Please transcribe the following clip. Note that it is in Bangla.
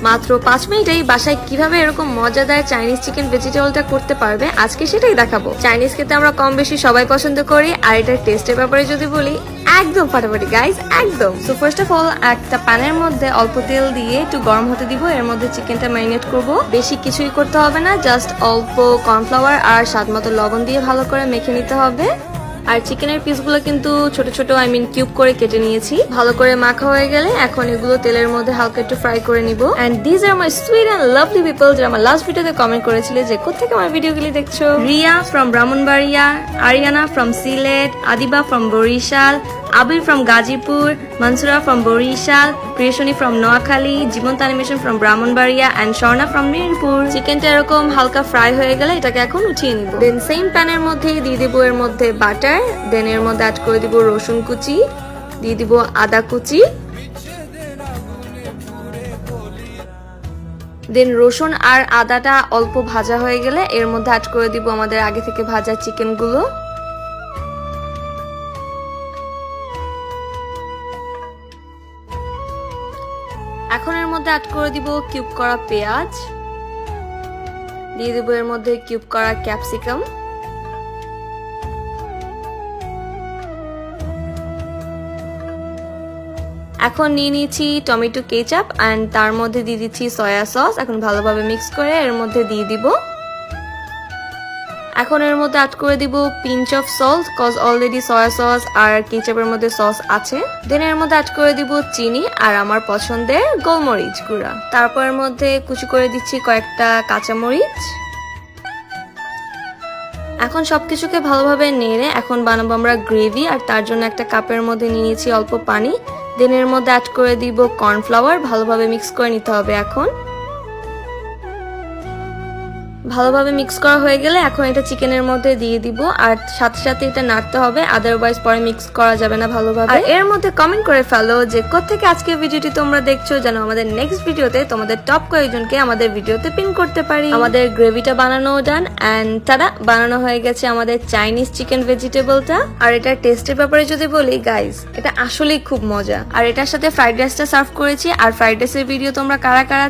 মাত্র 5 মিনিটেই বাসায় কিভাবে এরকম মজাদার চাইনিজ চিকেন ভেজিটেবলটা করতে পারবে আজকে সেটাই দেখাবো। চাইনিজ খেতে আমরা কম বেশি সবাই পছন্দ করি, আর এটার টেস্টের ব্যাপারে যদি বলি একদম ফাটাফাটি গাইস, একদম। সো ফার্স্ট অফ অল একটা প্যানের মধ্যে অল্প তেল দিয়ে একটু গরম হতে দিব। এর মধ্যে চিকেনটা ম্যারিনেট করব। বেশি কিছুই করতে হবে না, জাস্ট অল্প কর্নফ্লাওয়ার আর স্বাদমতো লবণ দিয়ে ভালো করে মেখে নিতে হবে। আর চিকেনের পিসগুলো কিন্তু ছোট ছোট কিউব করে কেটে নিয়েছি। ভালো করে মাখা হয়ে গেলে এখন এগুলো তেলের মধ্যে হালকা একটু ফ্রাই করে নিব। And this are my sweet and lovely people, যারা আমার লাস্ট ভিডিওতে কমেন্ট করেছিলে যে কোত্থেকে আমার ভিডিওগুলি দেখছো। Riya from Brahmanbaria, Ariana from Sylhet, Adiba from Barishal, Abir from Gazipur, Mansura from Barishal, Priyoshoni from Noakhali, Jibonto animation from Brahmanbaria and Swarna from Mirpur. চিকেনটা এরকম হালকা ফ্রাই হয়ে গেলে এটাকে এখন উঠিয়ে নিব। দেন সেম প্যানের মধ্যেই দিয়ে দিব এর মধ্যে বাটার। দেন এর মধ্যে অ্যাড করে দিব রসুন কুচি, দিয়ে দিব আদা কুচি। দেন রসুন আর আদাটা অল্প ভাজা হয়ে গেলে এর মধ্যে অ্যাড করে দিব আমাদের আগে থেকে ভাজা চিকেনগুলো। এখন এর মধ্যে অ্যাড করে দিব কিউব করা পেঁয়াজ, দিয়ে দিব এর মধ্যে কিউব করা ক্যাপসিকাম, এখন নিয়ে নিয়েছি টমেটো কেচাপ এন্ড তার মধ্যে দিয়ে দিচ্ছি সয়া সস। এখন ভালোভাবে মিক্স করে এর মধ্যে দিয়ে দিব। এখন এর মধ্যে অ্যাড করে দিব pinch of salt, cause already soya sauce আর কেচাপের মধ্যে সস আছে। দেন এর মধ্যে অ্যাড করে দিব চিনি আর আমার পছন্দের গোলমরিচ গুঁড়া। তারপর এর মধ্যে কুচি করে দিচ্ছি কয়েকটা কাঁচামরিচ। এখন সবকিছুকে ভালোভাবে নেড়ে এখন বানাবো আমরা গ্রেভি, আর তার জন্য একটা কাপের মধ্যে নিয়ে নিয়েছি অল্প পানি। দেন এর মধ্যে অ্যাড করে দিব কর্নফ্লাওয়ার, ভালোভাবে মিক্স করে নিতে হবে। এখন ভালোভাবে মিক্স করা হয়ে গেলে এখন এটা চিকেনের মধ্যে দিয়ে দিব, আর সাথে সাথে এটা নাড়তে হবে, আদারওয়াইজ পরে মিক্স করা যাবে না ভালোভাবে। আর এর মধ্যে কমেন্ট করে ফেলো যে কোত্থেকে আজকে ভিডিওটি তোমরা দেখছো, যেন আমাদের নেক্সট ভিডিওতে তোমাদের টপ কয়েকজনকে আমাদের ভিডিওতে পিন করতে পারি। আমাদের গ্রেভিটা বানানো ডান এন্ড তারা বানানো হয়ে গেছে আমাদের চাইনিজ চিকেন ভেজিটেবলটা। আর এটার টেস্টের ব্যাপারে যদি বলি গাইস, এটা আসলেই খুব মজা। আর এটার সাথে ফ্রাইড রাইসটা সার্ভ করেছি। আর ফ্রাইড রাইসের ভিডিও তোমরা কারা কারা